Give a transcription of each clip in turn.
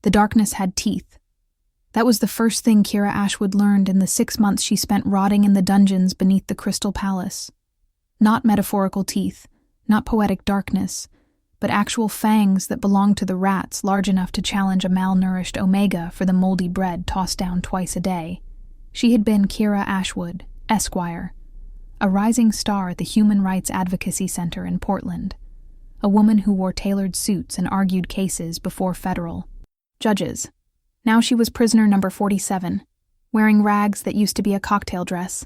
The darkness had teeth. That was the first thing Kira Ashwood learned in the 6 months she spent rotting in the dungeons beneath the Crystal Palace. Not metaphorical teeth, not poetic darkness, but actual fangs that belonged to the rats large enough to challenge a malnourished Omega for the moldy bread tossed down twice a day. She had been Kira Ashwood, Esquire, a rising star at the Human Rights Advocacy Center in Portland, a woman who wore tailored suits and argued cases before federal judges. Now she was prisoner number 47, wearing rags that used to be a cocktail dress,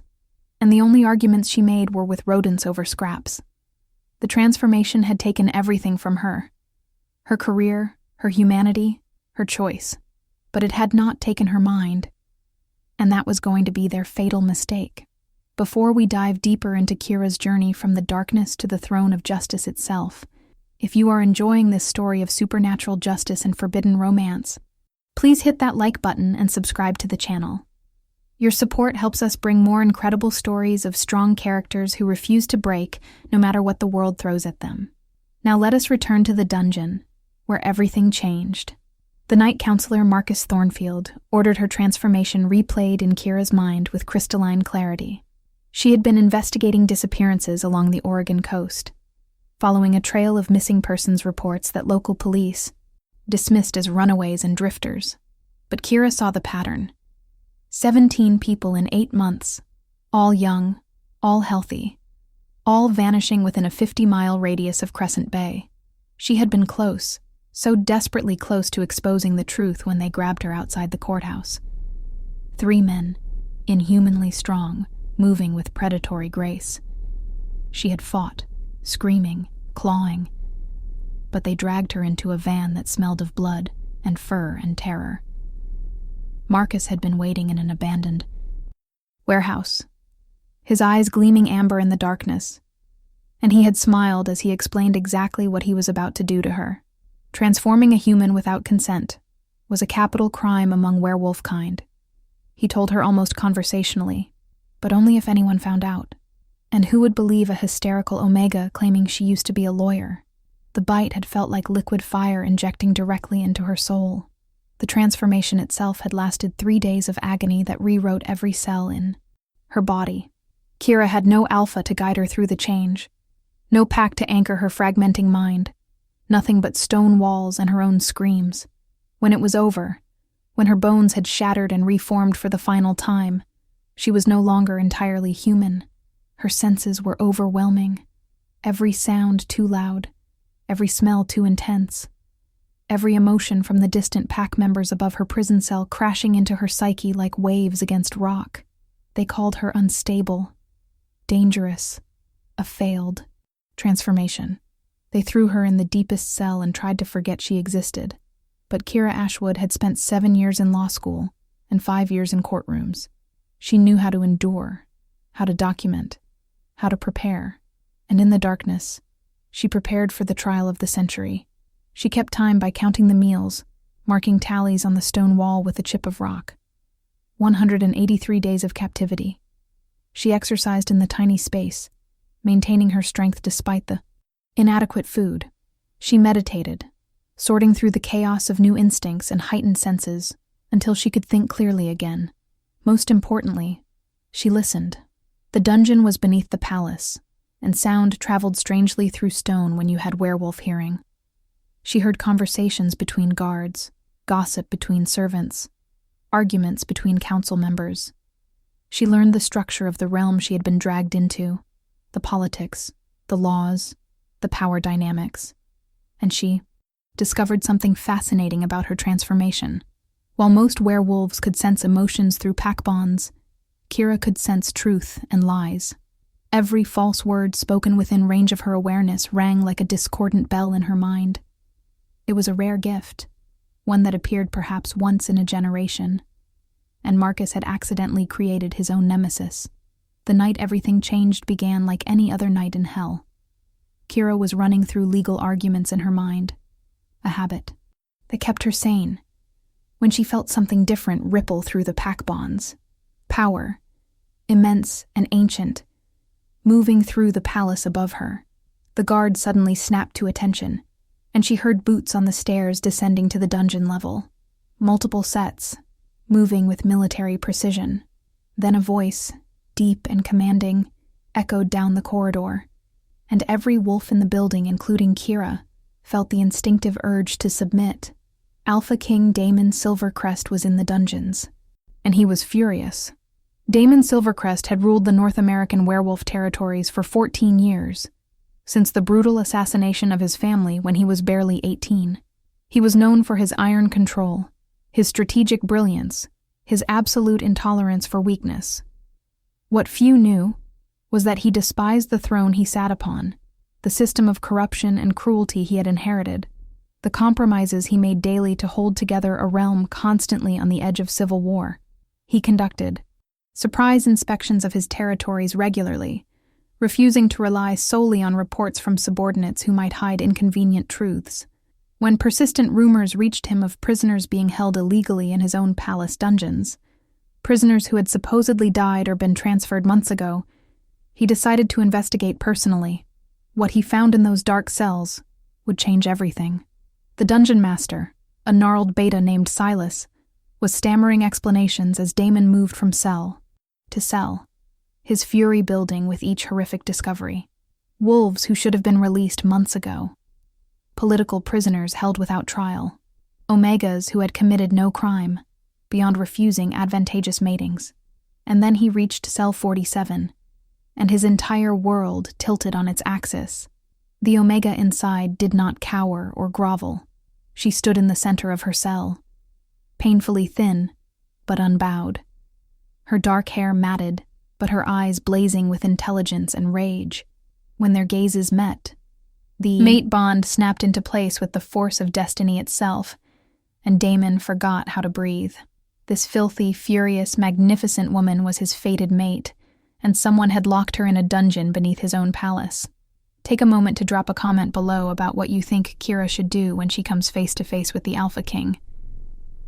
and the only arguments she made were with rodents over scraps. The transformation had taken everything from her. Her career, her humanity, her choice. But it had not taken her mind. And that was going to be their fatal mistake. Before we dive deeper into Kira's journey from the darkness to the throne of justice itself, if you are enjoying this story of supernatural justice and forbidden romance, please hit that like button and subscribe to the channel. Your support helps us bring more incredible stories of strong characters who refuse to break no matter what the world throws at them. Now let us return to the dungeon, where everything changed. The Night Counselor Marcus Thornfield ordered her transformation replayed in Kira's mind with crystalline clarity. She had been investigating disappearances along the Oregon coast, following a trail of missing persons reports that local police dismissed as runaways and drifters. But Kira saw the pattern. 17 people in 8 months, all young, all healthy, all vanishing within a 50-mile radius of Crescent Bay. She had been close, so desperately close to exposing the truth when they grabbed her outside the courthouse. 3 men, inhumanly strong, moving with predatory grace. She had fought, screaming, clawing, but they dragged her into a van that smelled of blood and fur and terror. Marcus had been waiting in an abandoned warehouse, his eyes gleaming amber in the darkness, and he had smiled as he explained exactly what he was about to do to her. Transforming a human without consent was a capital crime among werewolf kind. He told her almost conversationally, but only if anyone found out. And who would believe a hysterical Omega claiming she used to be a lawyer? The bite had felt like liquid fire injecting directly into her soul. The transformation itself had lasted 3 days of agony that rewrote every cell in her body. Kira had no alpha to guide her through the change, no pack to anchor her fragmenting mind, nothing but stone walls and her own screams. When it was over, when her bones had shattered and reformed for the final time, she was no longer entirely human. Her senses were overwhelming. Every sound too loud, every smell too intense. Every emotion from the distant pack members above her prison cell crashing into her psyche like waves against rock. They called her unstable, dangerous, a failed transformation. They threw her in the deepest cell and tried to forget she existed. But Kira Ashwood had spent 7 years in law school and 5 years in courtrooms. She knew how to endure, how to document, how to prepare. And in the darkness, she prepared for the trial of the century. She kept time by counting the meals, marking tallies on the stone wall with a chip of rock. 183 days of captivity. She exercised in the tiny space, maintaining her strength despite the inadequate food. She meditated, sorting through the chaos of new instincts and heightened senses until she could think clearly again. Most importantly, she listened. The dungeon was beneath the palace, and sound traveled strangely through stone when you had werewolf hearing. She heard conversations between guards, gossip between servants, arguments between council members. She learned the structure of the realm she had been dragged into, the politics, the laws, the power dynamics. And she discovered something fascinating about her transformation. While most werewolves could sense emotions through pack bonds, Kira could sense truth and lies. Every false word spoken within range of her awareness rang like a discordant bell in her mind. It was a rare gift, one that appeared perhaps once in a generation, and Marcus had accidentally created his own nemesis. The night everything changed began like any other night in hell. Kira was running through legal arguments in her mind, a habit that kept her sane. When she felt something different ripple through the pack bonds, power, immense and ancient, moving through the palace above her, the guard suddenly snapped to attention, and she heard boots on the stairs descending to the dungeon level. multiple sets, moving with military precision. Then a voice, deep and commanding, echoed down the corridor, and every wolf in the building, including Kira, felt the instinctive urge to submit. Alpha King Damon Silvercrest was in the dungeons, and he was furious. Damon Silvercrest had ruled the North American werewolf territories for 14 years, since the brutal assassination of his family when he was barely 18. He was known for his iron control, his strategic brilliance, his absolute intolerance for weakness. What few knew was that he despised the throne he sat upon, the system of corruption and cruelty he had inherited, the compromises he made daily to hold together a realm constantly on the edge of civil war. He conducted surprise inspections of his territories regularly, refusing to rely solely on reports from subordinates who might hide inconvenient truths. When persistent rumors reached him of prisoners being held illegally in his own palace dungeons, prisoners who had supposedly died or been transferred months ago, he decided to investigate personally. What he found in those dark cells would change everything. The dungeon master, a gnarled beta named Silas, was stammering explanations as Damon moved from cell to cell, his fury building with each horrific discovery. Wolves who should have been released months ago. Political prisoners held without trial. Omegas who had committed no crime, beyond refusing advantageous matings. And then he reached cell 47, and his entire world tilted on its axis. The Omega inside did not cower or grovel. She stood in the center of her cell, painfully thin, but unbowed. Her dark hair matted, but her eyes blazing with intelligence and rage. When their gazes met, the mate bond snapped into place with the force of destiny itself, and Damon forgot how to breathe. This filthy, furious, magnificent woman was his fated mate, and someone had locked her in a dungeon beneath his own palace. Take a moment to drop a comment below about what you think Kira should do when she comes face to face with the Alpha King.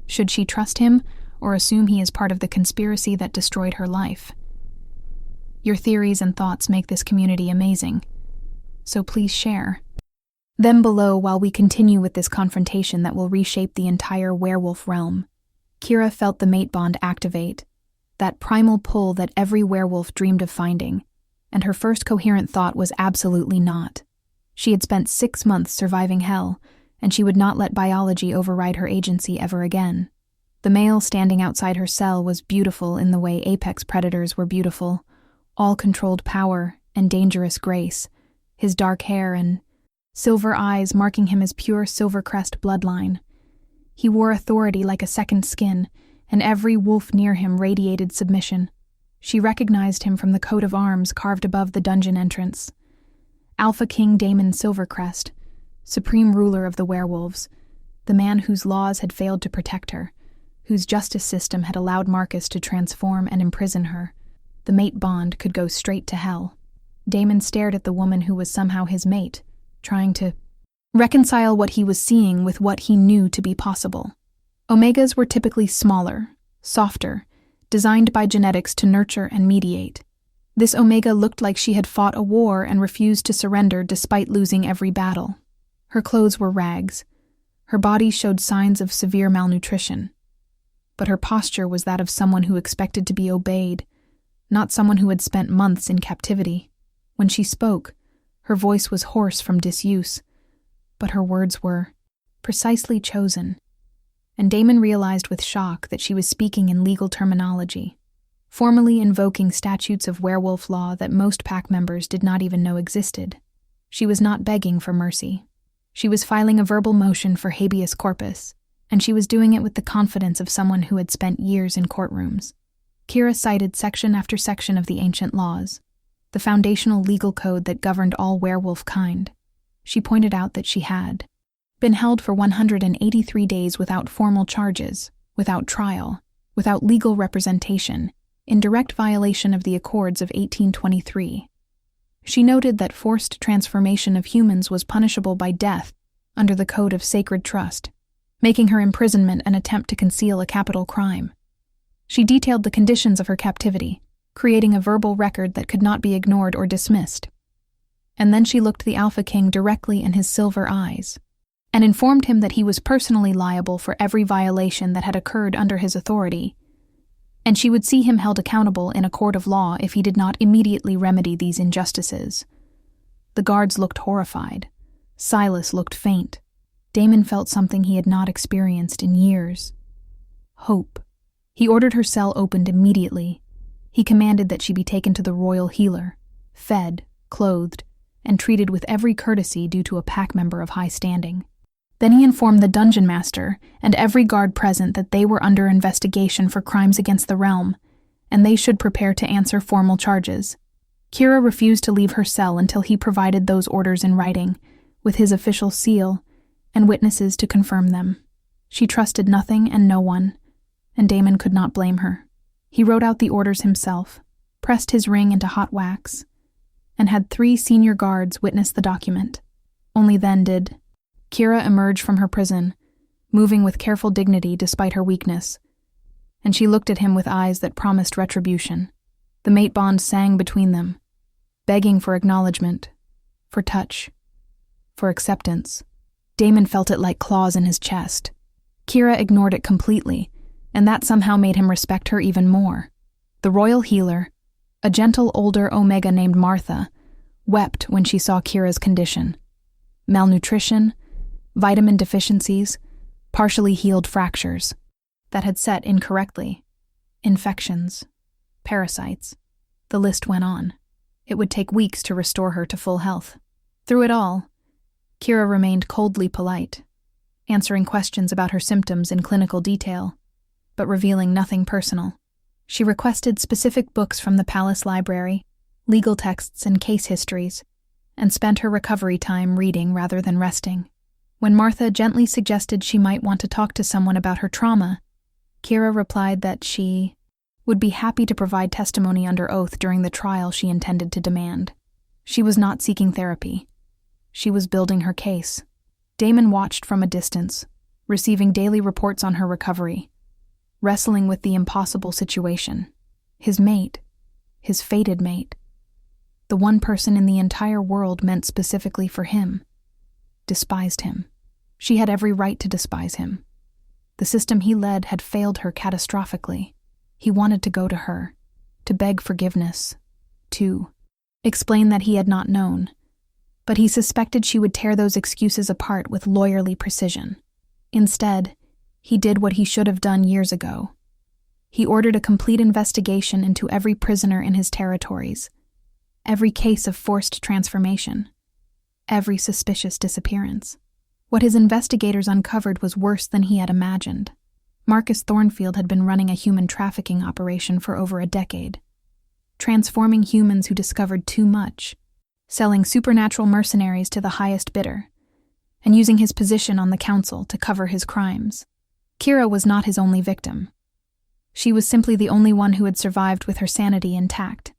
Should she trust him, or assume he is part of the conspiracy that destroyed her life? Your theories and thoughts make this community amazing, so please share them below while we continue with this confrontation that will reshape the entire werewolf realm. Kira felt the mate bond activate, that primal pull that every werewolf dreamed of finding, and her first coherent thought was absolutely not. She had spent 6 months surviving hell, and she would not let biology override her agency ever again. The male standing outside her cell was beautiful in the way apex predators were beautiful, all-controlled power and dangerous grace, his dark hair and silver eyes marking him as pure Silvercrest bloodline. He wore authority like a second skin, and every wolf near him radiated submission. She recognized him from the coat of arms carved above the dungeon entrance. Alpha King Damon Silvercrest, supreme ruler of the werewolves, the man whose laws had failed to protect her, whose justice system had allowed Marcus to transform and imprison her. The mate bond could go straight to hell. Damon stared at the woman who was somehow his mate, trying to reconcile what he was seeing with what he knew to be possible. Omegas were typically smaller, softer, designed by genetics to nurture and mediate. This Omega looked like she had fought a war and refused to surrender despite losing every battle. Her clothes were rags. Her body showed signs of severe malnutrition. But her posture was that of someone who expected to be obeyed, not someone who had spent months in captivity. When she spoke, her voice was hoarse from disuse, but her words were precisely chosen, and Damon realized with shock that she was speaking in legal terminology, formally invoking statutes of werewolf law that most pack members did not even know existed. She was not begging for mercy. She was filing a verbal motion for habeas corpus, and she was doing it with the confidence of someone who had spent years in courtrooms. Kira cited section after section of the ancient laws, the foundational legal code that governed all werewolf kind. She pointed out that she had been held for 183 days without formal charges, without trial, without legal representation, in direct violation of the Accords of 1823. She noted that forced transformation of humans was punishable by death under the Code of Sacred Trust, making her imprisonment an attempt to conceal a capital crime. She detailed the conditions of her captivity, creating a verbal record that could not be ignored or dismissed. And then she looked the Alpha King directly in his silver eyes. and informed him that he was personally liable for every violation that had occurred under his authority, and she would see him held accountable in a court of law if he did not immediately remedy these injustices. The guards looked horrified. Silas looked faint. Damon felt something he had not experienced in years. Hope. He ordered her cell opened immediately. He commanded that she be taken to the royal healer, fed, clothed, and treated with every courtesy due to a pack member of high standing. Then he informed the dungeon master and every guard present that they were under investigation for crimes against the realm, and they should prepare to answer formal charges. Kira refused to leave her cell until he provided those orders in writing, with his official seal, and witnesses to confirm them. She trusted nothing and no one, and Damon could not blame her. He wrote out the orders himself, pressed his ring into hot wax, and had 3 senior guards witness the document. Only then did Kira emerge from her prison, moving with careful dignity despite her weakness, and she looked at him with eyes that promised retribution. The mate bond sang between them, begging for acknowledgement, for touch, for acceptance. Damon felt it like claws in his chest. Kira ignored it completely, and that somehow made him respect her even more. The royal healer, a gentle older Omega named Martha, wept when she saw Kira's condition. Malnutrition, vitamin deficiencies, partially healed fractures that had set incorrectly, infections, parasites. The list went on. It would take weeks to restore her to full health. Through it all, Kira remained coldly polite, answering questions about her symptoms in clinical detail, but revealing nothing personal. She requested specific books from the palace library, legal texts and case histories, and spent her recovery time reading rather than resting. When Martha gently suggested she might want to talk to someone about her trauma, Kira replied that she would be happy to provide testimony under oath during the trial she intended to demand. She was not seeking therapy. She was building her case. Damon watched from a distance, receiving daily reports on her recovery, wrestling with the impossible situation. His mate, his fated mate, the one person in the entire world meant specifically for him, despised him. She had every right to despise him. The system he led had failed her catastrophically. He wanted to go to her, to beg forgiveness, to explain that he had not known, but he suspected she would tear those excuses apart with lawyerly precision. Instead, he did what he should have done years ago. He ordered a complete investigation into every prisoner in his territories, every case of forced transformation, every suspicious disappearance. What his investigators uncovered was worse than he had imagined. Marcus Thornfield had been running a human trafficking operation for over a decade, transforming humans who discovered too much, selling supernatural mercenaries to the highest bidder, and using his position on the council to cover his crimes. Kira was not his only victim. She was simply the only one who had survived with her sanity intact.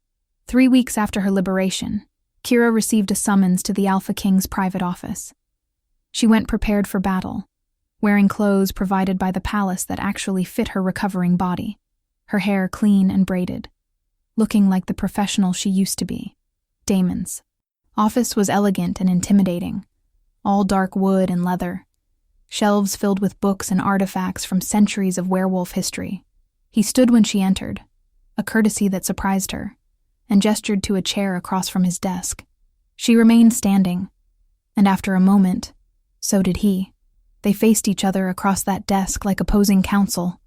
3 weeks after her liberation, Kira received a summons to the Alpha King's private office. She went prepared for battle, wearing clothes provided by the palace that actually fit her recovering body, her hair clean and braided, looking like the professional she used to be. Damon's office was elegant and intimidating, all dark wood and leather, shelves filled with books and artifacts from centuries of werewolf history. He stood when she entered, a courtesy that surprised her, and gestured to a chair across from his desk. She remained standing, and after a moment, so did he. They faced each other across that desk like opposing counsel,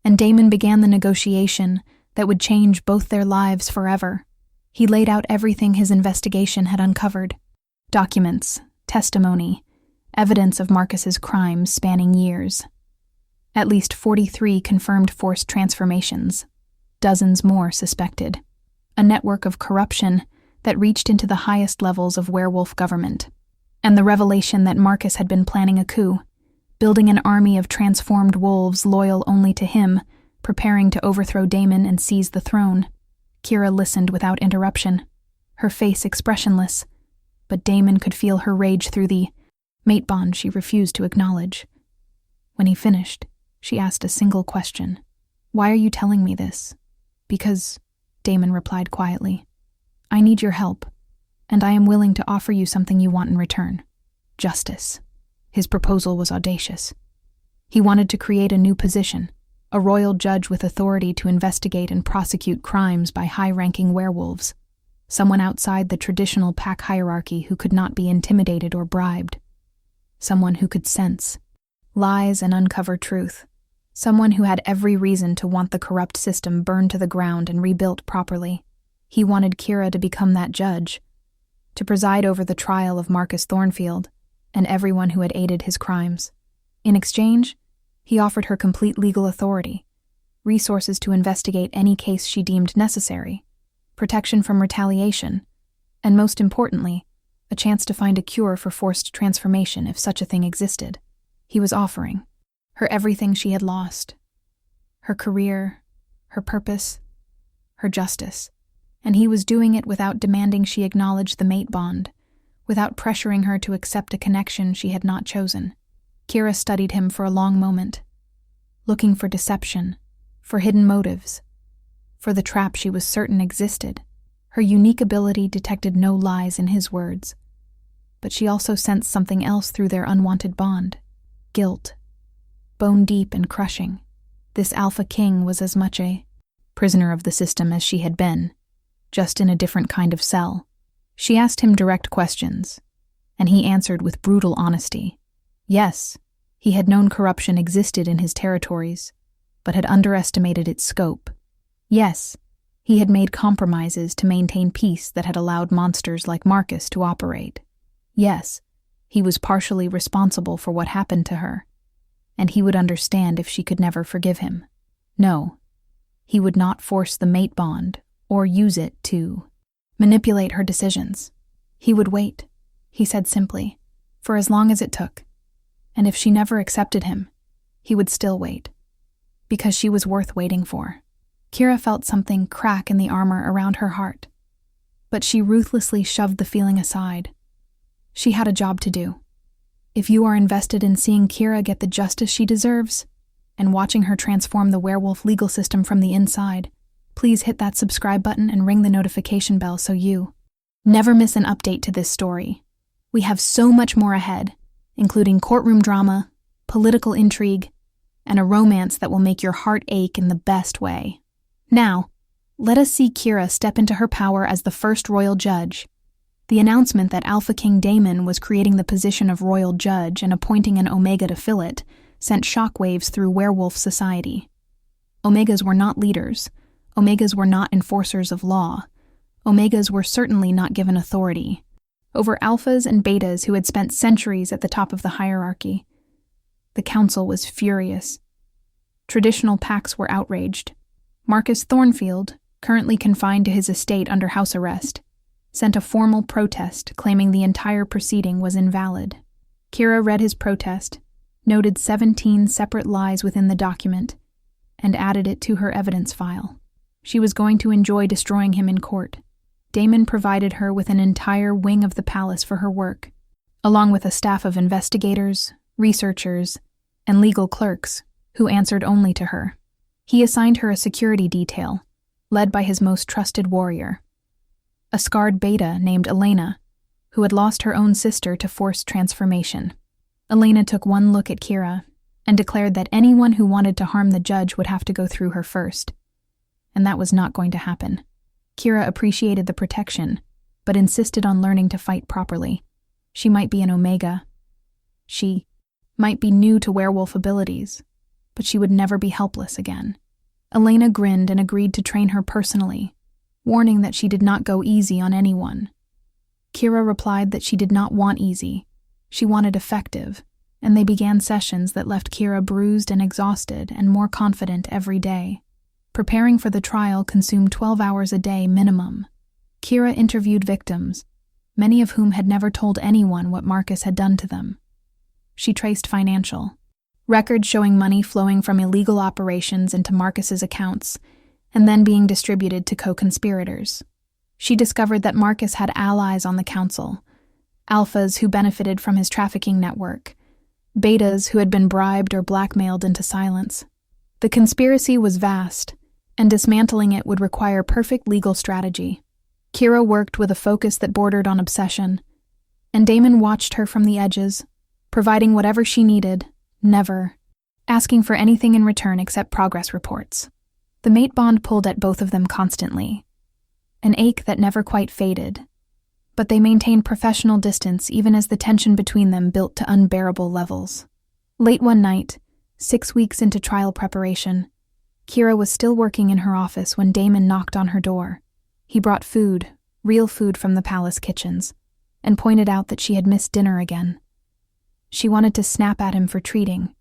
and Damon began the negotiation that would change both their lives forever. He laid out everything his investigation had uncovered: documents, testimony, evidence of Marcus's crimes spanning years. At least 43 confirmed forced transformations, dozens more suspected. A network of corruption that reached into the highest levels of werewolf government, and the revelation that Marcus had been planning a coup, building an army of transformed wolves loyal only to him, preparing to overthrow Damon and seize the throne. Kira listened without interruption, her face expressionless, but Damon could feel her rage through the mate bond she refused to acknowledge. When he finished, she asked a single question. "Why are you telling me this?" "Because," Damon replied quietly, "I need your help, and I am willing to offer you something you want in return. Justice." His proposal was audacious. He wanted to create a new position, a royal judge with authority to investigate and prosecute crimes by high-ranking werewolves, someone outside the traditional pack hierarchy who could not be intimidated or bribed, someone who could sense lies and uncover truth, someone who had every reason to want the corrupt system burned to the ground and rebuilt properly. He wanted Kira to become that judge, to preside over the trial of Marcus Thornfield and everyone who had aided his crimes. In exchange, he offered her complete legal authority, resources to investigate any case she deemed necessary, protection from retaliation, and most importantly, a chance to find a cure for forced transformation if such a thing existed. He was offering her everything she had lost, her career, her purpose, her justice, and he was doing it without demanding she acknowledge the mate bond, without pressuring her to accept a connection she had not chosen. Kira studied him for a long moment, looking for deception, for hidden motives, for the trap she was certain existed. Her unique ability detected no lies in his words, but she also sensed something else through their unwanted bond. Guilt, bone deep and crushing. This Alpha King was as much a prisoner of the system as she had been, just in a different kind of cell. She asked him direct questions, and he answered with brutal honesty. Yes, he had known corruption existed in his territories, but had underestimated its scope. Yes, he had made compromises to maintain peace that had allowed monsters like Marcus to operate. Yes, he was partially responsible for what happened to her, and he would understand if she could never forgive him. No, he would not force the mate bond or use it to manipulate her decisions. He would wait, he said simply, for as long as it took. And if she never accepted him, he would still wait, because she was worth waiting for. Kira felt something crack in the armor around her heart, but she ruthlessly shoved the feeling aside. She had a job to do. If you are invested in seeing Kira get the justice she deserves, and watching her transform the werewolf legal system from the inside, please hit that subscribe button and ring the notification bell so you never miss an update to this story. We have so much more ahead, including courtroom drama, political intrigue, and a romance that will make your heart ache in the best way. Now, let us see Kira step into her power as the first royal judge. The announcement that Alpha King Daemon was creating the position of royal judge and appointing an Omega to fill it sent shockwaves through werewolf society. Omegas were not leaders. Omegas were not enforcers of law. Omegas were certainly not given authority over alphas and betas who had spent centuries at the top of the hierarchy. The council was furious. Traditional packs were outraged. Marcus Thornfield, currently confined to his estate under house arrest, sent a formal protest claiming the entire proceeding was invalid. Kira read his protest, noted 17 separate lies within the document, and added it to her evidence file. She was going to enjoy destroying him in court. Daemon provided her with an entire wing of the palace for her work, along with a staff of investigators, researchers, and legal clerks who answered only to her. He assigned her a security detail, led by his most trusted warrior, a scarred beta named Elena, who had lost her own sister to forced transformation. Elena took one look at Kira and declared that anyone who wanted to harm the judge would have to go through her first. And that was not going to happen. Kira appreciated the protection, but insisted on learning to fight properly. She might be an Omega. She might be new to werewolf abilities, but she would never be helpless again. Elena grinned and agreed to train her personally, warning that she did not go easy on anyone. Kira replied that she did not want easy. She wanted effective, and they began sessions that left Kira bruised and exhausted and more confident every day. Preparing for the trial consumed 12 hours a day minimum. Kira interviewed victims, many of whom had never told anyone what Marcus had done to them. She traced financial records showing money flowing from illegal operations into Marcus's accounts and then being distributed to co-conspirators. She discovered that Marcus had allies on the council, alphas who benefited from his trafficking network, betas who had been bribed or blackmailed into silence. The conspiracy was vast, and dismantling it would require perfect legal strategy. Kira worked with a focus that bordered on obsession, and Daemon watched her from the edges, providing whatever she needed, never asking for anything in return except progress reports. The mate bond pulled at both of them constantly, an ache that never quite faded, but they maintained professional distance even as the tension between them built to unbearable levels. Late one night, 6 weeks into trial preparation, Kira was still working in her office when Damon knocked on her door. He brought food, real food from the palace kitchens, and pointed out that she had missed dinner again. She wanted to snap at him for treating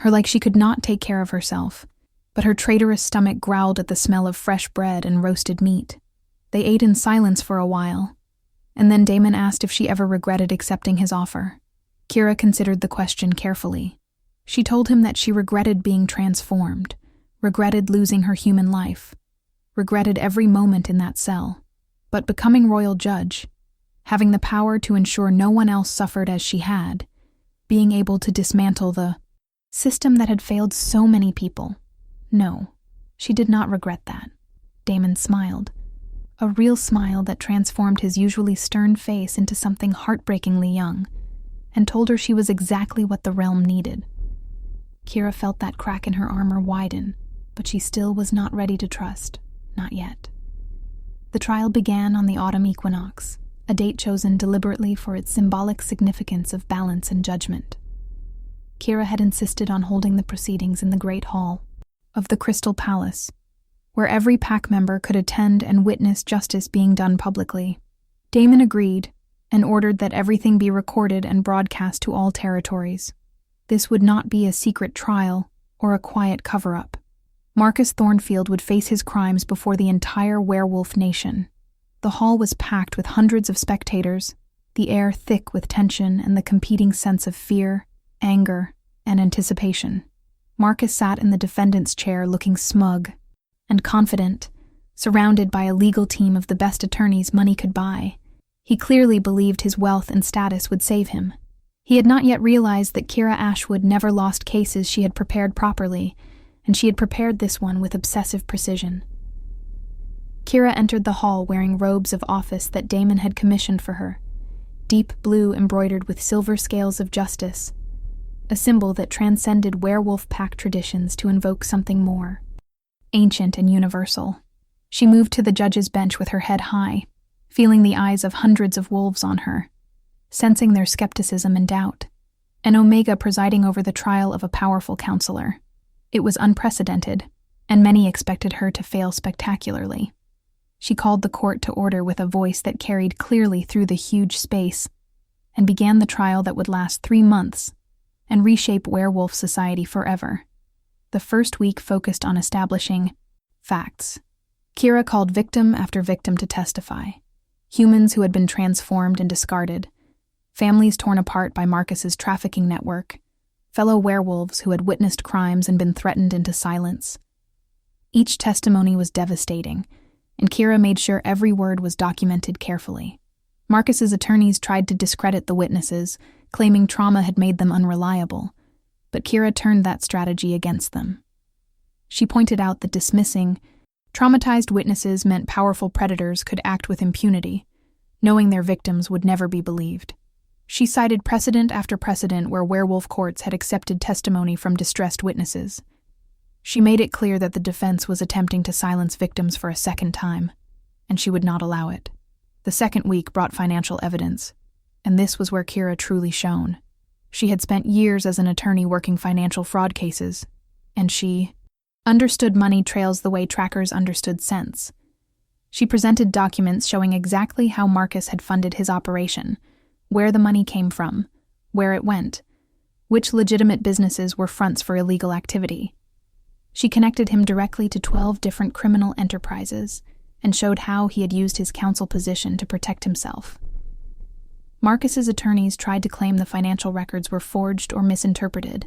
her like she could not take care of herself, but her traitorous stomach growled at the smell of fresh bread and roasted meat. They ate in silence for a while, and then Damon asked if she ever regretted accepting his offer. Kira considered the question carefully. She told him that she regretted being transformed, regretted losing her human life, regretted every moment in that cell. But becoming royal judge, having the power to ensure no one else suffered as she had, being able to dismantle the system that had failed so many people. No, she did not regret that. Damon smiled, a real smile that transformed his usually stern face into something heartbreakingly young, and told her she was exactly what the realm needed. Kira felt that crack in her armor widen, but she still was not ready to trust, not yet. The trial began on the autumn equinox, a date chosen deliberately for its symbolic significance of balance and judgment. Kira had insisted on holding the proceedings in the Great Hall of the Crystal Palace, where every pack member could attend and witness justice being done publicly. Damon agreed and ordered that everything be recorded and broadcast to all territories. This would not be a secret trial or a quiet cover-up. Marcus Thornfield would face his crimes before the entire werewolf nation. The hall was packed with hundreds of spectators, the air thick with tension and the competing sense of fear, anger, and anticipation. Marcus sat in the defendant's chair looking smug and confident, surrounded by a legal team of the best attorneys money could buy. He clearly believed his wealth and status would save him. He had not yet realized that Kira Ashwood never lost cases she had prepared properly, and she had prepared this one with obsessive precision. Kira entered the hall wearing robes of office that Damon had commissioned for her, deep blue embroidered with silver scales of justice, a symbol that transcended werewolf pack traditions to invoke something more ancient and universal. She moved to the judge's bench with her head high, feeling the eyes of hundreds of wolves on her, sensing their skepticism and doubt, an Omega presiding over the trial of a powerful counselor. It was unprecedented, and many expected her to fail spectacularly. She called the court to order with a voice that carried clearly through the huge space, and began the trial that would last 3 months and reshape werewolf society forever. The first week focused on establishing facts. Kira called victim after victim to testify. Humans who had been transformed and discarded, families torn apart by Marcus's trafficking network, fellow werewolves who had witnessed crimes and been threatened into silence. Each testimony was devastating, and Kira made sure every word was documented carefully. Marcus's attorneys tried to discredit the witnesses, claiming trauma had made them unreliable, but Kira turned that strategy against them. She pointed out that dismissing traumatized witnesses meant powerful predators could act with impunity, knowing their victims would never be believed. She cited precedent after precedent where werewolf courts had accepted testimony from distressed witnesses. She made it clear that the defense was attempting to silence victims for a second time, and she would not allow it. The second week brought financial evidence, and this was where Kira truly shone. She had spent years as an attorney working financial fraud cases, and she understood money trails the way trackers understood cents. She presented documents showing exactly how Marcus had funded his operation, where the money came from, where it went, which legitimate businesses were fronts for illegal activity. She connected him directly to 12 different criminal enterprises and showed how he had used his counsel position to protect himself. Marcus's attorneys tried to claim the financial records were forged or misinterpreted,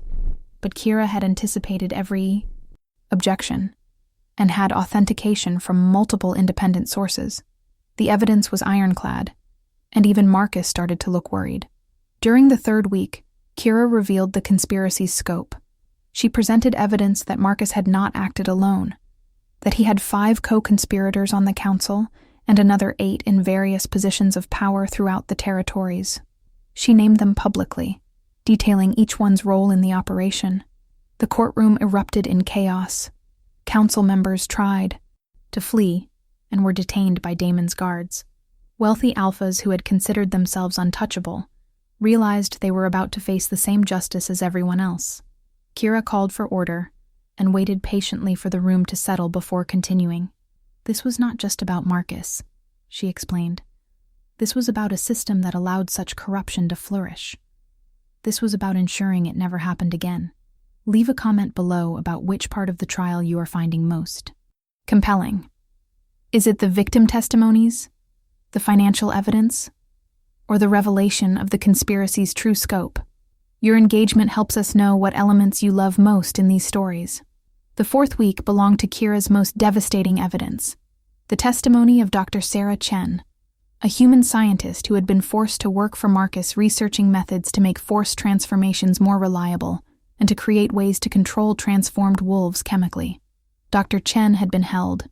but Kira had anticipated every objection and had authentication from multiple independent sources. The evidence was ironclad, and even Marcus started to look worried. During the third week, Kira revealed the conspiracy's scope. She presented evidence that Marcus had not acted alone, that he had 5 co-conspirators on the council and another 8 in various positions of power throughout the territories. She named them publicly, detailing each one's role in the operation. The courtroom erupted in chaos. Council members tried to flee and were detained by Damon's guards. Wealthy alphas who had considered themselves untouchable realized they were about to face the same justice as everyone else. Kira called for order and waited patiently for the room to settle before continuing. This was not just about Marcus, she explained. This was about a system that allowed such corruption to flourish. This was about ensuring it never happened again. Leave a comment below about which part of the trial you are finding most compelling. Is it the victim testimonies, the financial evidence, or the revelation of the conspiracy's true scope? Your engagement helps us know what elements you love most in these stories. The fourth week belonged to Kira's most devastating evidence, the testimony of Dr. Sarah Chen, a human scientist who had been forced to work for Marcus researching methods to make forced transformations more reliable and to create ways to control transformed wolves chemically. Dr. Chen had been held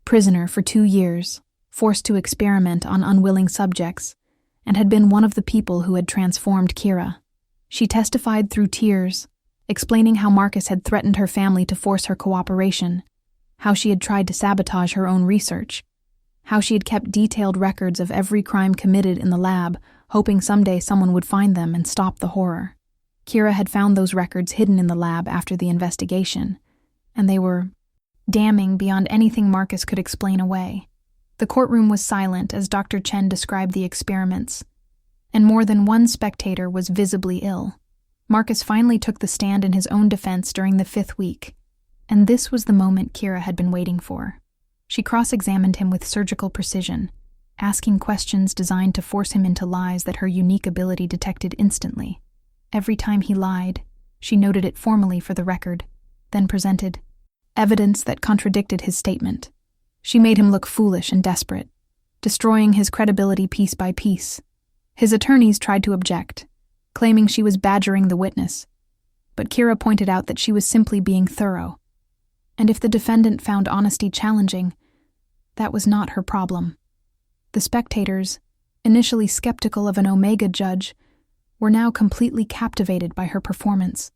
prisoner for 2 years, forced to experiment on unwilling subjects, and had been one of the people who had transformed Kira. She testified through tears, explaining how Marcus had threatened her family to force her cooperation, how she had tried to sabotage her own research, how she had kept detailed records of every crime committed in the lab, hoping someday someone would find them and stop the horror. Kira had found those records hidden in the lab after the investigation, and they were damning beyond anything Marcus could explain away. The courtroom was silent as Dr. Chen described the experiments, and more than one spectator was visibly ill. Marcus finally took the stand in his own defense during the 5th week, and this was the moment Kira had been waiting for. She cross-examined him with surgical precision, asking questions designed to force him into lies that her unique ability detected instantly. Every time he lied, she noted it formally for the record, then presented evidence that contradicted his statement. She made him look foolish and desperate, destroying his credibility piece by piece. His attorneys tried to object, claiming she was badgering the witness, but Kira pointed out that she was simply being thorough. And if the defendant found honesty challenging, that was not her problem. The spectators, initially skeptical of an Omega judge, were now completely captivated by her performance.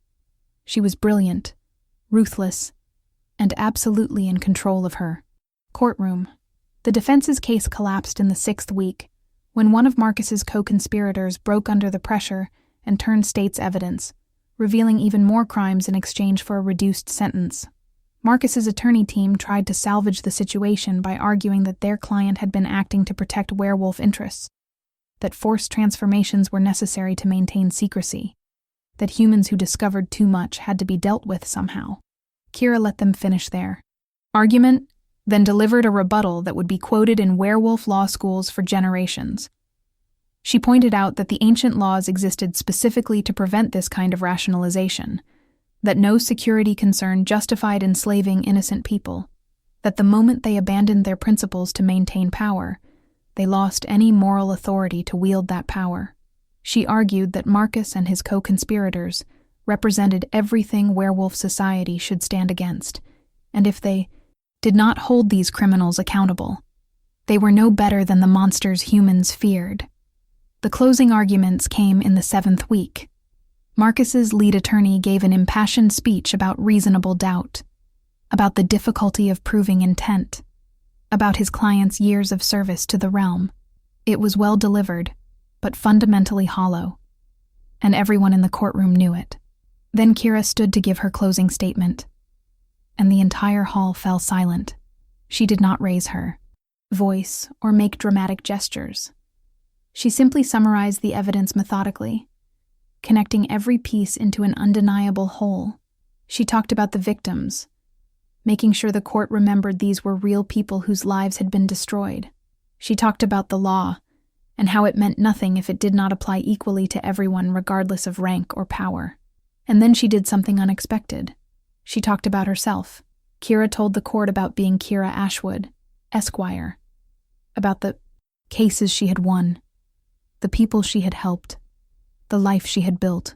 She was brilliant, ruthless, and absolutely in control of her courtroom. The defense's case collapsed in the 6th week, when one of Marcus's co-conspirators broke under the pressure and turned state's evidence, revealing even more crimes in exchange for a reduced sentence. Marcus's attorney team tried to salvage the situation by arguing that their client had been acting to protect werewolf interests, that forced transformations were necessary to maintain secrecy, that humans who discovered too much had to be dealt with somehow. Kira let them finish their argument, then delivered a rebuttal that would be quoted in werewolf law schools for generations. She pointed out that the ancient laws existed specifically to prevent this kind of rationalization, that no security concern justified enslaving innocent people, that the moment they abandoned their principles to maintain power, they lost any moral authority to wield that power. She argued that Marcus and his co-conspirators represented everything werewolf society should stand against, and if they did not hold these criminals accountable, they were no better than the monsters humans feared. The closing arguments came in the 7th week. Marcus's lead attorney gave an impassioned speech about reasonable doubt, about the difficulty of proving intent, about his client's years of service to the realm. It was well delivered, but fundamentally hollow, and everyone in the courtroom knew it. Then Kira stood to give her closing statement, and the entire hall fell silent. She did not raise her voice or make dramatic gestures. She simply summarized the evidence methodically, connecting every piece into an undeniable whole. She talked about the victims, making sure the court remembered these were real people whose lives had been destroyed. She talked about the law, and how it meant nothing if it did not apply equally to everyone regardless of rank or power. And then she did something unexpected. She talked about herself. Kira told the court about being Kira Ashwood, Esquire, about the cases she had won, the people she had helped, the life she had built.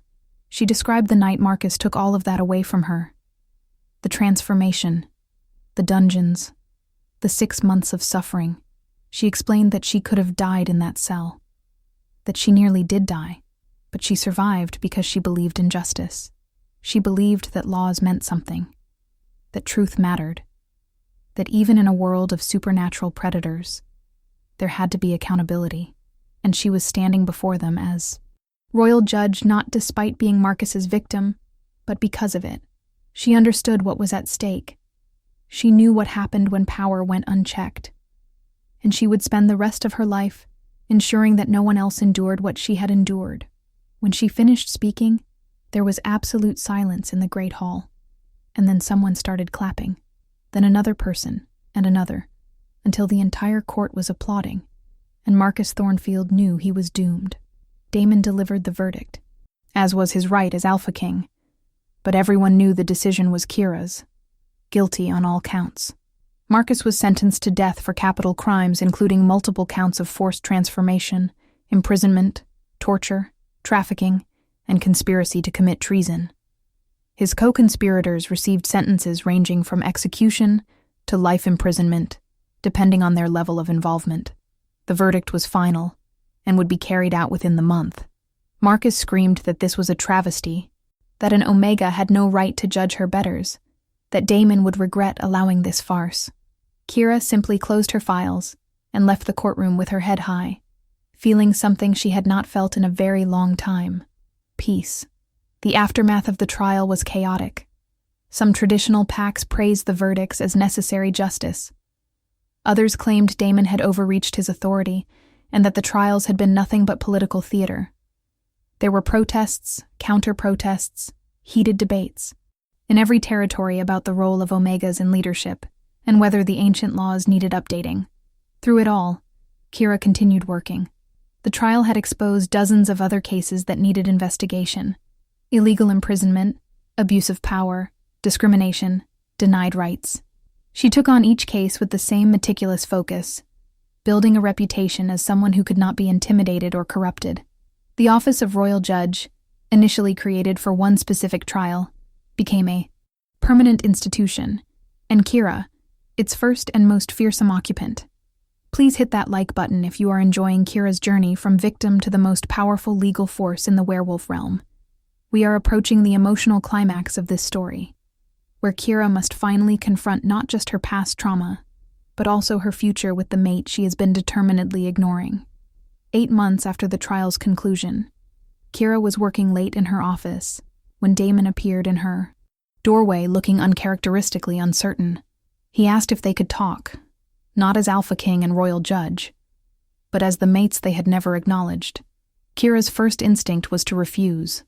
She described the night Marcus took all of that away from her. The transformation, the dungeons, the 6 months of suffering. She explained that she could have died in that cell, that she nearly did die, But she survived because she believed in justice. She believed that laws meant something, that truth mattered, that even in a world of supernatural predators, there had to be accountability, and she was standing before them as royal judge not despite being Marcus's victim, but because of it. She understood what was at stake. She knew what happened when power went unchecked, and she would spend the rest of her life ensuring that no one else endured what she had endured. When she finished speaking, there was absolute silence in the great hall, and then someone started clapping, then another person, and another, until the entire court was applauding, and Marcus Thornfield knew he was doomed. Damon delivered the verdict, as was his right as Alpha King, but everyone knew the decision was Kira's, guilty on all counts. Marcus was sentenced to death for capital crimes including multiple counts of forced transformation, imprisonment, torture, trafficking, and conspiracy to commit treason. His co-conspirators received sentences ranging from execution to life imprisonment, depending on their level of involvement. The verdict was final and would be carried out within the month. Marcus screamed that this was a travesty, that an Omega had no right to judge her betters, that Damon would regret allowing this farce. Kira simply closed her files and left the courtroom with her head high, feeling something she had not felt in a very long time: peace. The aftermath of the trial was chaotic. Some traditional packs praised the verdicts as necessary justice. Others claimed Damon had overreached his authority and that the trials had been nothing but political theater. There were protests, counter-protests, heated debates in every territory about the role of Omegas in leadership and whether the ancient laws needed updating. Through it all, Kira continued working. The trial had exposed dozens of other cases that needed investigation: illegal imprisonment, abuse of power, discrimination, denied rights. She took on each case with the same meticulous focus, building a reputation as someone who could not be intimidated or corrupted. The office of royal judge, initially created for one specific trial, became a permanent institution, and Kira, its first and most fearsome occupant. Please hit that like button if you are enjoying Kira's journey from victim to the most powerful legal force in the werewolf realm. We are approaching the emotional climax of this story, where Kira must finally confront not just her past trauma, but also her future with the mate she has been determinedly ignoring. 8 months after the trial's conclusion, Kira was working late in her office when Damon appeared in her doorway looking uncharacteristically uncertain. He asked if they could talk, not as Alpha King and Royal Judge, but as the mates they had never acknowledged. Kira's first instinct was to refuse,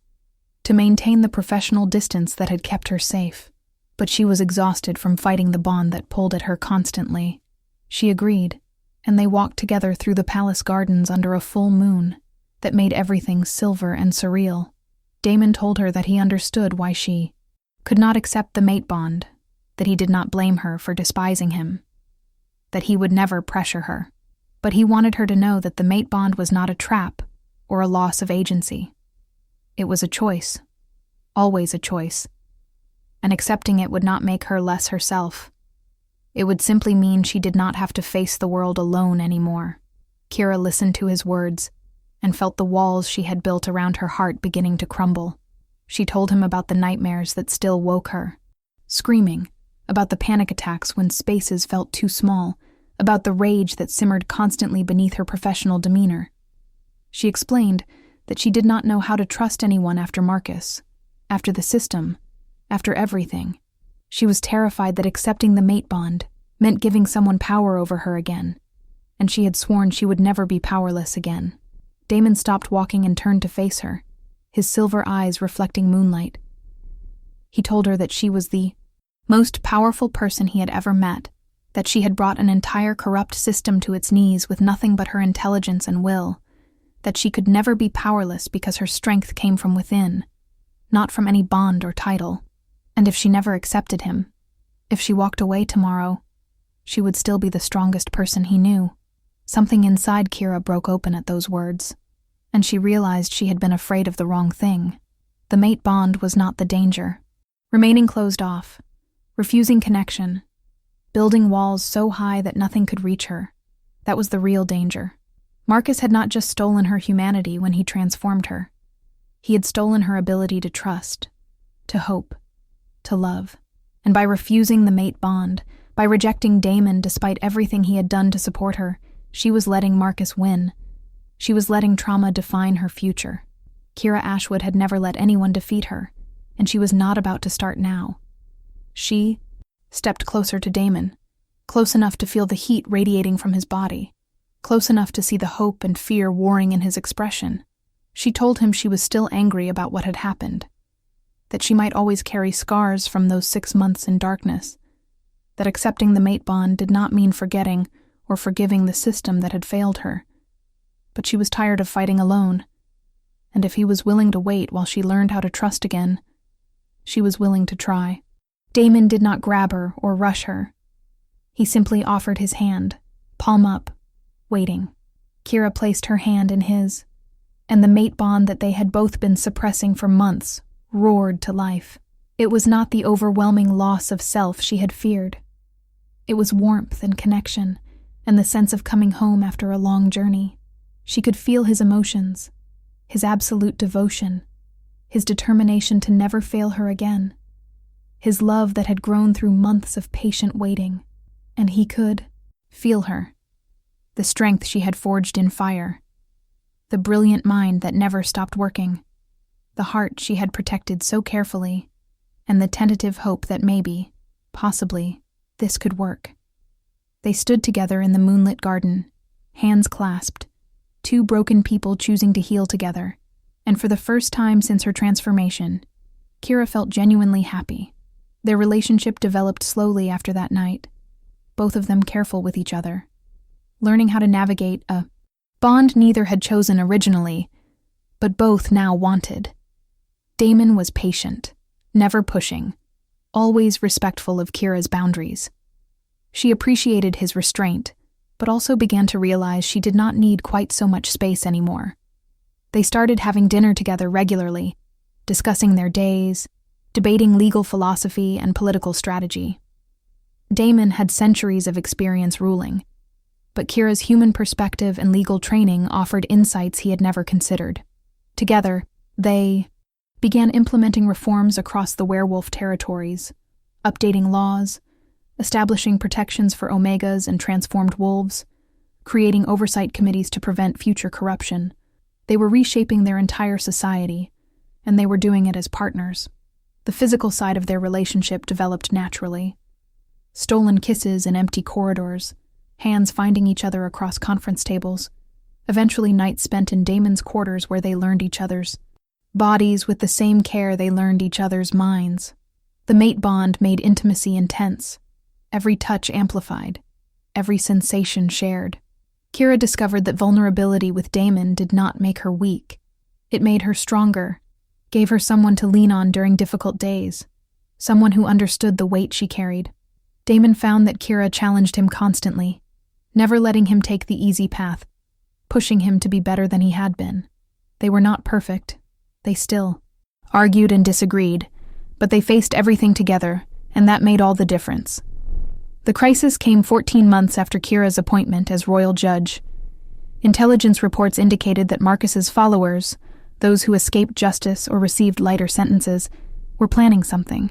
to maintain the professional distance that had kept her safe, but she was exhausted from fighting the bond that pulled at her constantly. She agreed, and they walked together through the palace gardens under a full moon that made everything silver and surreal. Damon told her that he understood why she could not accept the mate bond, that he did not blame her for despising him, that he would never pressure her. But he wanted her to know that the mate bond was not a trap or a loss of agency. It was a choice, always a choice, and accepting it would not make her less herself. It would simply mean she did not have to face the world alone anymore. Kira listened to his words and felt the walls she had built around her heart beginning to crumble. She told him about the nightmares that still woke her, screaming, about the panic attacks when spaces felt too small, about the rage that simmered constantly beneath her professional demeanor. She explained that she did not know how to trust anyone after Marcus, after the system, after everything. She was terrified that accepting the mate bond meant giving someone power over her again, and she had sworn she would never be powerless again. Damon stopped walking and turned to face her, his silver eyes reflecting moonlight. He told her that she was the most powerful person he had ever met, that she had brought an entire corrupt system to its knees with nothing but her intelligence and will, that she could never be powerless because her strength came from within, not from any bond or title. And if she never accepted him, if she walked away tomorrow, she would still be the strongest person he knew. Something inside Kira broke open at those words, and she realized she had been afraid of the wrong thing. The mate bond was not the danger. Remaining closed off, refusing connection, building walls so high that nothing could reach her, that was the real danger. Marcus had not just stolen her humanity when he transformed her. He had stolen her ability to trust, to hope, to love. And by refusing the mate bond, by rejecting Damon despite everything he had done to support her, she was letting Marcus win. She was letting trauma define her future. Kira Ashwood had never let anyone defeat her, and she was not about to start now. She stepped closer to Damon, close enough to feel the heat radiating from his body, close enough to see the hope and fear warring in his expression. She told him she was still angry about what had happened, that she might always carry scars from those 6 months in darkness, that accepting the mate bond did not mean forgetting or forgiving the system that had failed her. But she was tired of fighting alone, and if he was willing to wait while she learned how to trust again, she was willing to try. Damon did not grab her or rush her. He simply offered his hand, palm up, waiting. Kira placed her hand in his, and the mate bond that they had both been suppressing for months roared to life. It was not the overwhelming loss of self she had feared. It was warmth and connection, and the sense of coming home after a long journey. She could feel his emotions, his absolute devotion, his determination to never fail her again, his love that had grown through months of patient waiting, and he could feel her, the strength she had forged in fire, the brilliant mind that never stopped working, the heart she had protected so carefully, and the tentative hope that maybe, possibly, this could work. They stood together in the moonlit garden, hands clasped, two broken people choosing to heal together, and for the first time since her transformation, Kira felt genuinely happy. Their relationship developed slowly after that night, both of them careful with each other, learning how to navigate a bond neither had chosen originally, but both now wanted. Damon was patient, never pushing, always respectful of Kira's boundaries. She appreciated his restraint, but also began to realize she did not need quite so much space anymore. They started having dinner together regularly, discussing their days, debating legal philosophy and political strategy. Damon had centuries of experience ruling, but Kira's human perspective and legal training offered insights he had never considered. Together, they began implementing reforms across the werewolf territories, updating laws, establishing protections for omegas and transformed wolves, creating oversight committees to prevent future corruption. They were reshaping their entire society, and they were doing it as partners. The physical side of their relationship developed naturally. Stolen kisses in empty corridors, hands finding each other across conference tables, eventually nights spent in Damon's quarters where they learned each other's bodies with the same care they learned each other's minds. The mate bond made intimacy intense, every touch amplified, every sensation shared. Kira discovered that vulnerability with Damon did not make her weak. It made her stronger, gave her someone to lean on during difficult days, someone who understood the weight she carried. Damon found that Kira challenged him constantly, never letting him take the easy path, pushing him to be better than he had been. They were not perfect. They still argued and disagreed, but they faced everything together, and that made all the difference. The crisis came 14 months after Kira's appointment as royal judge. Intelligence reports indicated that Marcus's followers, those who escaped justice or received lighter sentences, were planning something.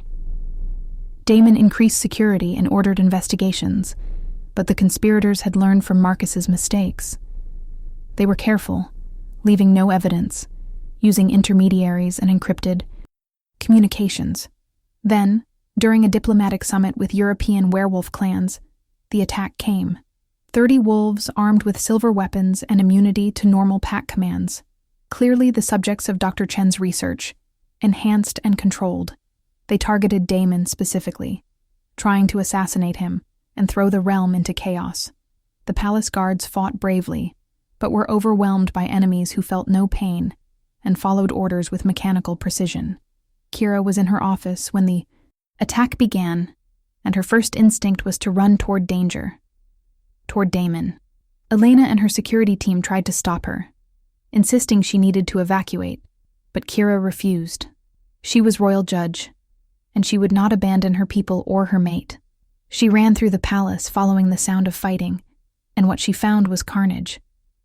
Damon increased security and ordered investigations, but the conspirators had learned from Marcus's mistakes. They were careful, leaving no evidence, using intermediaries and encrypted communications. Then, during a diplomatic summit with European werewolf clans, the attack came. 30 wolves armed with silver weapons and immunity to normal pack commands, clearly the subjects of Dr. Chen's research, enhanced and controlled. They targeted Damon specifically, trying to assassinate him and throw the realm into chaos. The palace guards fought bravely, but were overwhelmed by enemies who felt no pain and followed orders with mechanical precision. Kira was in her office when the attack began, and her first instinct was to run toward danger, toward Damon. Elena and her security team tried to stop her, insisting she needed to evacuate, but Kira refused. She was royal judge, and she would not abandon her people or her mate. She ran through the palace following the sound of fighting, and what she found was carnage.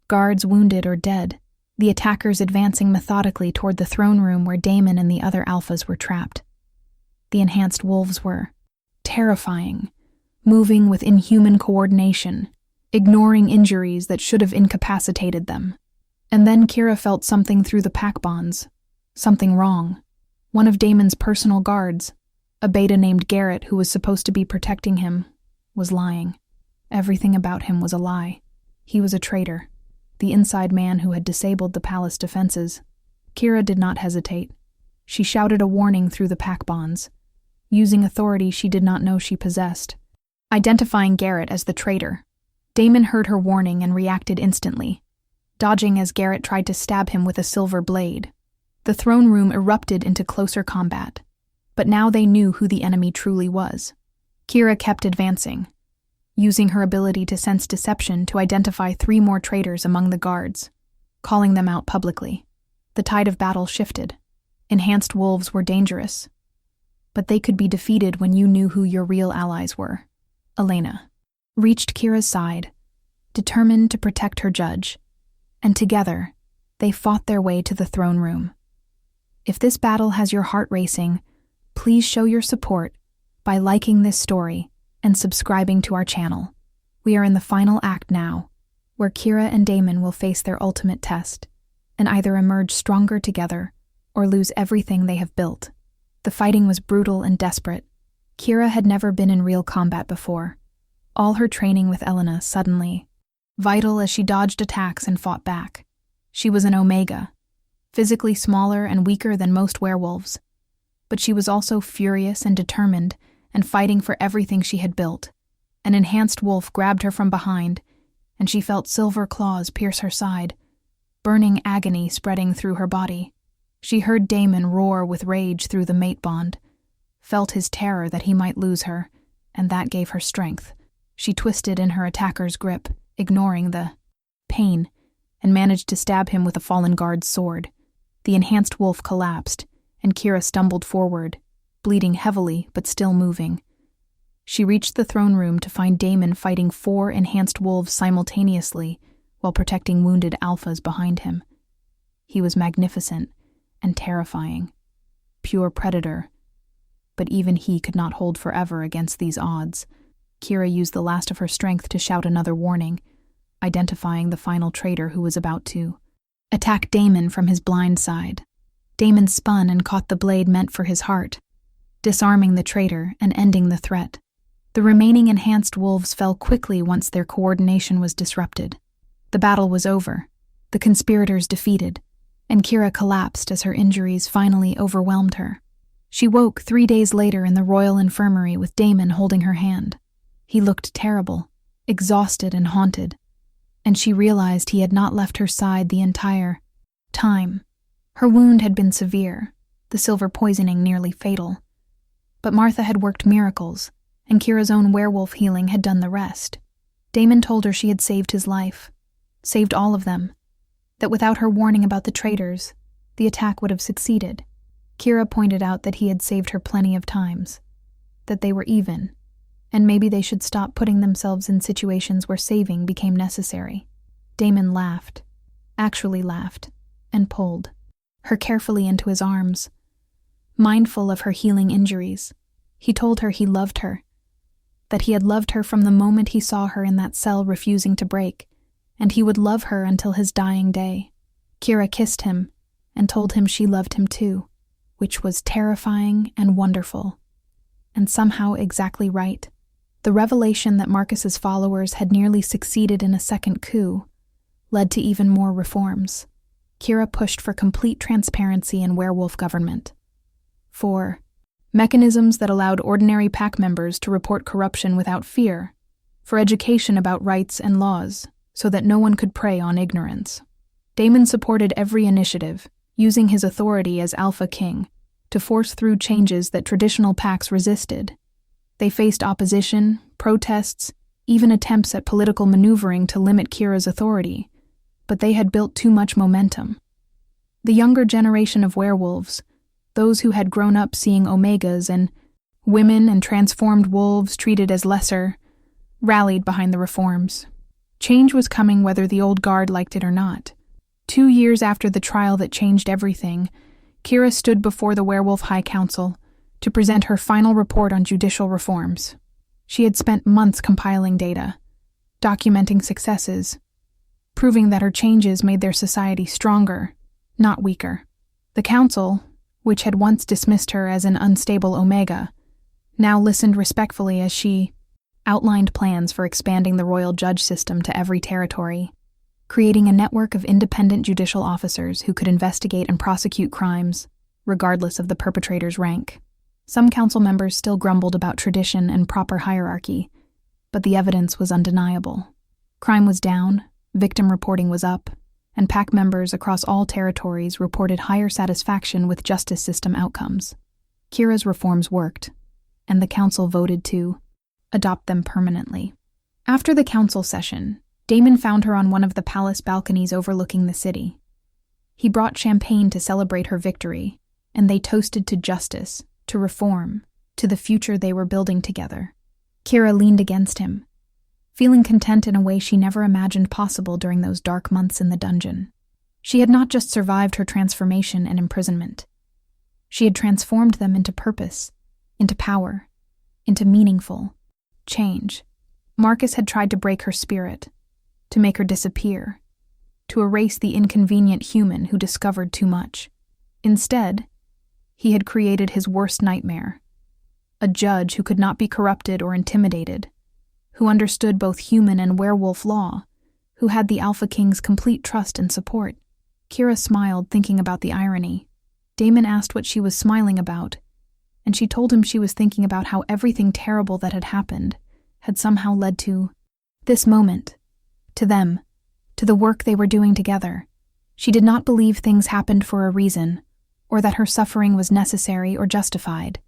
Guards wounded or dead, the attackers advancing methodically toward the throne room where Damon and the other alphas were trapped. The enhanced wolves were terrifying, moving with inhuman coordination, ignoring injuries that should have incapacitated them. And then Kira felt something through the pack bonds. Something wrong. One of Damon's personal guards, a beta named Garrett who was supposed to be protecting him, was lying. Everything about him was a lie. He was a traitor, the inside man who had disabled the palace defenses. Kira did not hesitate. She shouted a warning through the pack bonds, using authority she did not know she possessed. Identifying Garrett as the traitor, Damon heard her warning and reacted instantly, dodging as Garrett tried to stab him with a silver blade. The throne room erupted into closer combat, but now they knew who the enemy truly was. Kira kept advancing, using her ability to sense deception to identify 3 more traitors among the guards, calling them out publicly. The tide of battle shifted. Enhanced wolves were dangerous, but they could be defeated when you knew who your real allies were. Elena reached Kira's side, determined to protect her judge, and together, they fought their way to the throne room. If this battle has your heart racing, please show your support by liking this story and subscribing to our channel. We are in the final act now, where Kira and Damon will face their ultimate test, and either emerge stronger together or lose everything they have built. The fighting was brutal and desperate. Kira had never been in real combat before. All her training with Elena suddenly, vital as she dodged attacks and fought back. She was an Omega, physically smaller and weaker than most werewolves, but she was also furious and determined and fighting for everything she had built. An enhanced wolf grabbed her from behind, and she felt silver claws pierce her side, burning agony spreading through her body. She heard Damon roar with rage through the mate bond, felt his terror that he might lose her, and that gave her strength. She twisted in her attacker's grip, ignoring the pain, and managed to stab him with a fallen guard's sword. The enhanced wolf collapsed, and Kira stumbled forward, bleeding heavily but still moving. She reached the throne room to find Damon fighting 4 enhanced wolves simultaneously while protecting wounded alphas behind him. He was magnificent and terrifying, pure predator, but even he could not hold forever against these odds. Kira used the last of her strength to shout another warning, identifying the final traitor who was about to attack Damon from his blind side. Damon spun and caught the blade meant for his heart, disarming the traitor and ending the threat. The remaining enhanced wolves fell quickly once their coordination was disrupted. The battle was over, the conspirators defeated, and Kira collapsed as her injuries finally overwhelmed her. She woke 3 days later in the royal infirmary with Damon holding her hand. He looked terrible, exhausted and haunted, and she realized he had not left her side the entire time. Her wound had been severe, the silver poisoning nearly fatal. But Martha had worked miracles, and Kira's own werewolf healing had done the rest. Damon told her she had saved his life, saved all of them, that without her warning about the traitors, the attack would have succeeded. Kira pointed out that he had saved her plenty of times, that they were even, and maybe they should stop putting themselves in situations where saving became necessary. Damon laughed, actually laughed, and pulled her carefully into his arms. Mindful of her healing injuries, he told her he loved her, that he had loved her from the moment he saw her in that cell refusing to break, and he would love her until his dying day. Kira kissed him and told him she loved him too, which was terrifying and wonderful, and somehow exactly right. The revelation that Marcus's followers had nearly succeeded in a second coup led to even more reforms. Kira pushed for complete transparency in werewolf government, for mechanisms that allowed ordinary pack members to report corruption without fear, for education about rights and laws, so that no one could prey on ignorance. Damon supported every initiative, using his authority as Alpha King to force through changes that traditional packs resisted. They faced opposition, protests, even attempts at political maneuvering to limit Kira's authority, but they had built too much momentum. The younger generation of werewolves, those who had grown up seeing Omegas and women and transformed wolves treated as lesser, rallied behind the reforms. Change was coming whether the old guard liked it or not. 2 years after the trial that changed everything, Kira stood before the Werewolf High Council to present her final report on judicial reforms. She had spent months compiling data, documenting successes, proving that her changes made their society stronger, not weaker. The council, which had once dismissed her as an unstable Omega, now listened respectfully as she outlined plans for expanding the royal judge system to every territory, creating a network of independent judicial officers who could investigate and prosecute crimes, regardless of the perpetrator's rank. Some council members still grumbled about tradition and proper hierarchy, but the evidence was undeniable. Crime was down, victim reporting was up, and PAC members across all territories reported higher satisfaction with justice system outcomes. Kira's reforms worked, and the council voted to adopt them permanently. After the council session, Damon found her on one of the palace balconies overlooking the city. He brought champagne to celebrate her victory, and they toasted to justice, to reform, to the future they were building together. Kira leaned against him, feeling content in a way she never imagined possible during those dark months in the dungeon. She had not just survived her transformation and imprisonment. She had transformed them into purpose, into power, into meaningful change. Marcus had tried to break her spirit, to make her disappear, to erase the inconvenient human who discovered too much. Instead, he had created his worst nightmare, a judge who could not be corrupted or intimidated, who understood both human and werewolf law, who had the Alpha King's complete trust and support. Kira smiled, thinking about the irony. Damon asked what she was smiling about, and she told him she was thinking about how everything terrible that had happened had somehow led to this moment, to them, to the work they were doing together. She did not believe things happened for a reason, or that her suffering was necessary or justified,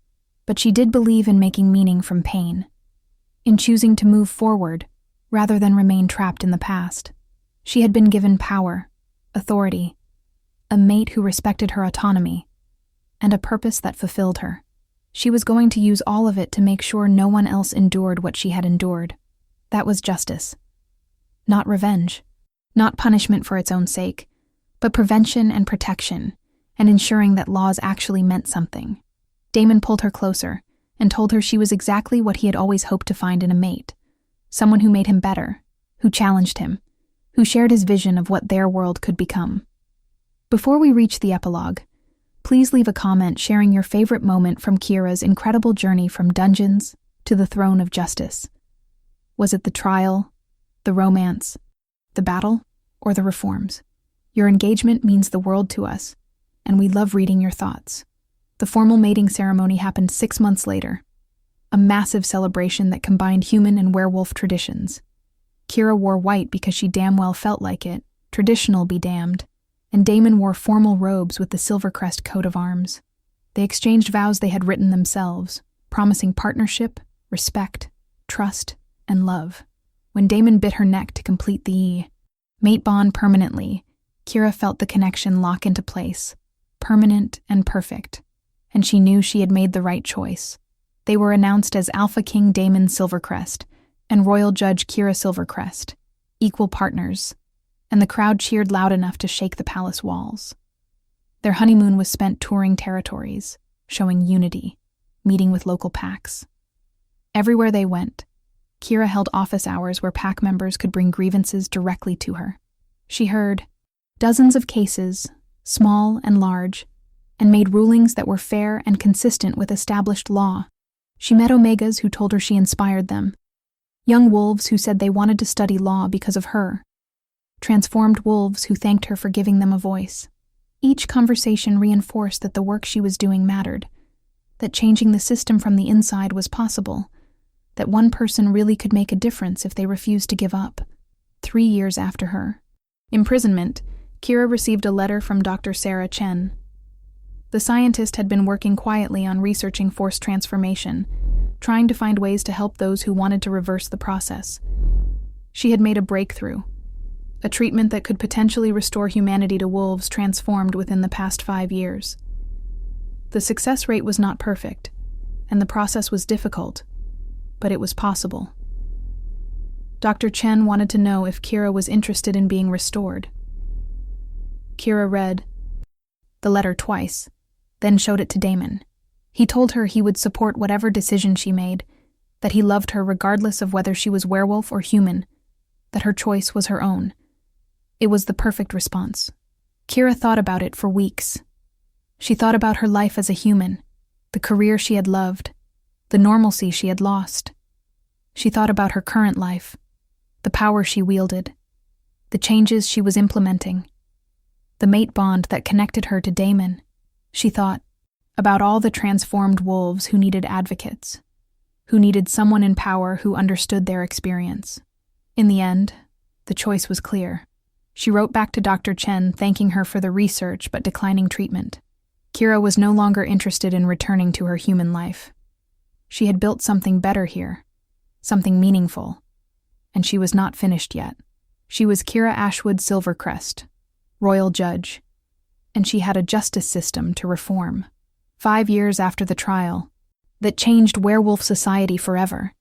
but she did believe in making meaning from pain, in choosing to move forward rather than remain trapped in the past. She had been given power, authority, a mate who respected her autonomy, and a purpose that fulfilled her. She was going to use all of it to make sure no one else endured what she had endured. That was justice. Not revenge, not punishment for its own sake, but prevention and protection, and ensuring that laws actually meant something. Damon pulled her closer and told her she was exactly what he had always hoped to find in a mate, someone who made him better, who challenged him, who shared his vision of what their world could become. Before we reach the epilogue, please leave a comment sharing your favorite moment from Kira's incredible journey from dungeons to the throne of justice. Was it the trial, the romance, the battle, or the reforms? Your engagement means the world to us, and we love reading your thoughts. The formal mating ceremony happened 6 months later, a massive celebration that combined human and werewolf traditions. Kira wore white because she damn well felt like it, traditional be damned, and Damon wore formal robes with the Silvercrest coat of arms. They exchanged vows they had written themselves, promising partnership, respect, trust, and love. When Damon bit her neck to complete the mate bond permanently, Kira felt the connection lock into place, permanent and perfect, and she knew she had made the right choice. They were announced as Alpha King Damon Silvercrest and Royal Judge Kira Silvercrest, equal partners, and the crowd cheered loud enough to shake the palace walls. Their honeymoon was spent touring territories, showing unity, meeting with local PACs. Everywhere they went, Kira held office hours where PAC members could bring grievances directly to her. She heard dozens of cases, small and large, and made rulings that were fair and consistent with established law. She met Omegas who told her she inspired them, young wolves who said they wanted to study law because of her, transformed wolves who thanked her for giving them a voice. Each conversation reinforced that the work she was doing mattered, that changing the system from the inside was possible, that one person really could make a difference if they refused to give up. 3 years after her imprisonment, Kira received a letter from Dr. Sarah Chen. The scientist had been working quietly on researching forced transformation, trying to find ways to help those who wanted to reverse the process. She had made a breakthrough, a treatment that could potentially restore humanity to wolves transformed within the past 5 years. The success rate was not perfect, and the process was difficult, but it was possible. Dr. Chen wanted to know if Kira was interested in being restored. Kira read the letter twice, then showed it to Damon. He told her he would support whatever decision she made, that he loved her regardless of whether she was werewolf or human, that her choice was her own. It was the perfect response. Kira thought about it for weeks. She thought about her life as a human, the career she had loved, the normalcy she had lost. She thought about her current life, the power she wielded, the changes she was implementing, the mate bond that connected her to Damon. She thought about all the transformed wolves who needed advocates, who needed someone in power who understood their experience. In the end, the choice was clear. She wrote back to Dr. Chen thanking her for the research but declining treatment. Kira was no longer interested in returning to her human life. She had built something better here, something meaningful, and she was not finished yet. She was Kira Ashwood Silvercrest, royal judge, and she had a justice system to reform. 5 years after the trial, that changed werewolf society forever,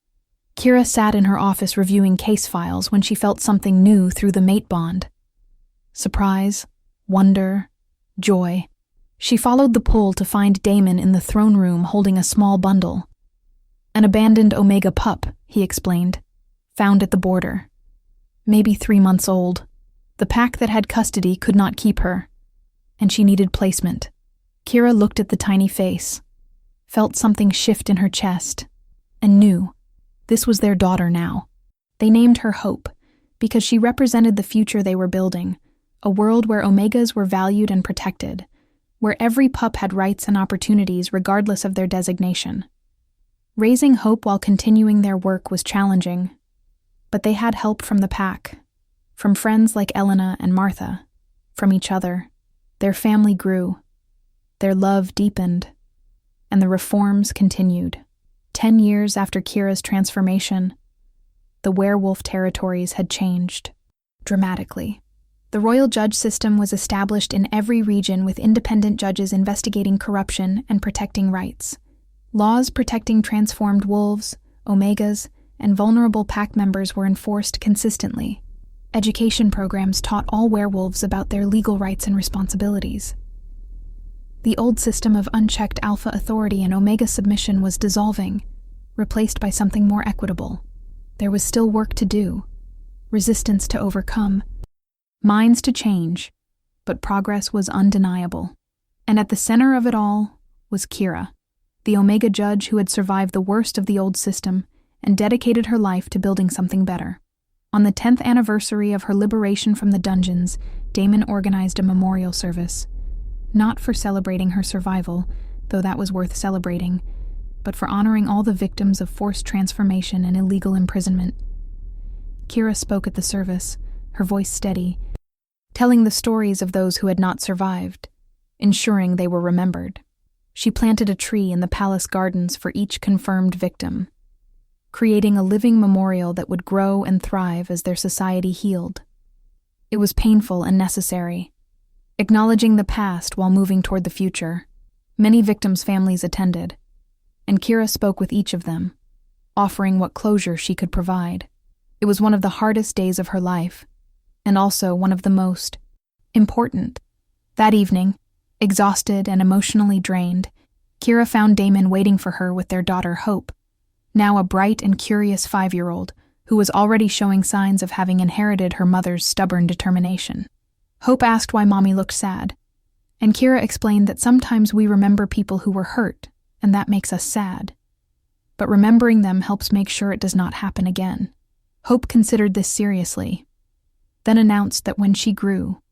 Kira sat in her office reviewing case files when she felt something new through the mate bond. Surprise, wonder, joy. She followed the pull to find Damon in the throne room holding a small bundle. An abandoned Omega pup, he explained, found at the border. Maybe 3 months old. The pack that had custody could not keep her, and she needed placement. Kira looked at the tiny face, felt something shift in her chest, and knew this was their daughter now. They named her Hope because she represented the future they were building, a world where Omegas were valued and protected, where every pup had rights and opportunities regardless of their designation. Raising Hope while continuing their work was challenging, but they had help from the pack, from friends like Elena and Martha, from each other. Their family grew, their love deepened, and the reforms continued. 10 years after Kira's transformation, the werewolf territories had changed dramatically. The royal judge system was established in every region with independent judges investigating corruption and protecting rights. Laws protecting transformed wolves, Omegas, and vulnerable pack members were enforced consistently. Education programs taught all werewolves about their legal rights and responsibilities. The old system of unchecked alpha authority and Omega submission was dissolving, replaced by something more equitable. There was still work to do, resistance to overcome, minds to change, but progress was undeniable. And at the center of it all was Kira, the Omega judge who had survived the worst of the old system and dedicated her life to building something better. On the 10th anniversary of her liberation from the dungeons, Damon organized a memorial service, not for celebrating her survival, though that was worth celebrating, but for honoring all the victims of forced transformation and illegal imprisonment. Kira spoke at the service, her voice steady, telling the stories of those who had not survived, ensuring they were remembered. She planted a tree in the palace gardens for each confirmed victim, creating a living memorial that would grow and thrive as their society healed. It was painful and necessary, acknowledging the past while moving toward the future. Many victims' families attended, and Kira spoke with each of them, offering what closure she could provide. It was one of the hardest days of her life, and also one of the most important. That evening, exhausted and emotionally drained, Kira found Damon waiting for her with their daughter Hope, now a bright and curious 5-year-old who was already showing signs of having inherited her mother's stubborn determination. Hope asked why Mommy looked sad, and Kira explained that sometimes we remember people who were hurt, and that makes us sad. But remembering them helps make sure it does not happen again. Hope considered this seriously, then announced that when she grew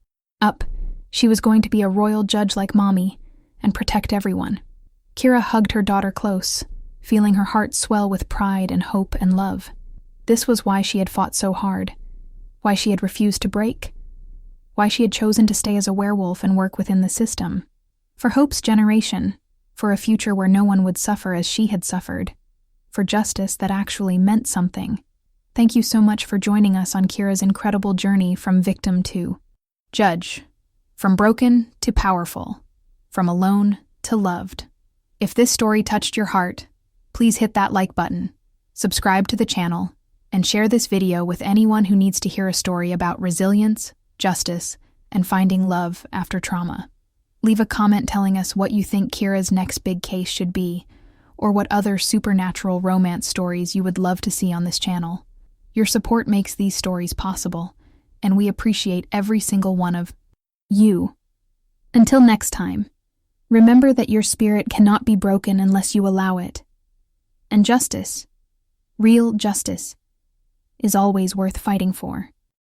up, she was going to be a royal judge like Mommy and protect everyone. Kira hugged her daughter close, feeling her heart swell with pride and hope and love. This was why she had fought so hard, why she had refused to break, why she had chosen to stay as a werewolf and work within the system. For Hope's generation, for a future where no one would suffer as she had suffered, for justice that actually meant something. Thank you so much for joining us on Kira's incredible journey from victim to judge, from broken to powerful, from alone to loved. If this story touched your heart, please hit that like button, subscribe to the channel, and share this video with anyone who needs to hear a story about resilience, justice, and finding love after trauma. Leave a comment telling us what you think Kira's next big case should be, or what other supernatural romance stories you would love to see on this channel. Your support makes these stories possible, and we appreciate every single one of you. Until next time, remember that your spirit cannot be broken unless you allow it. And justice, real justice, is always worth fighting for.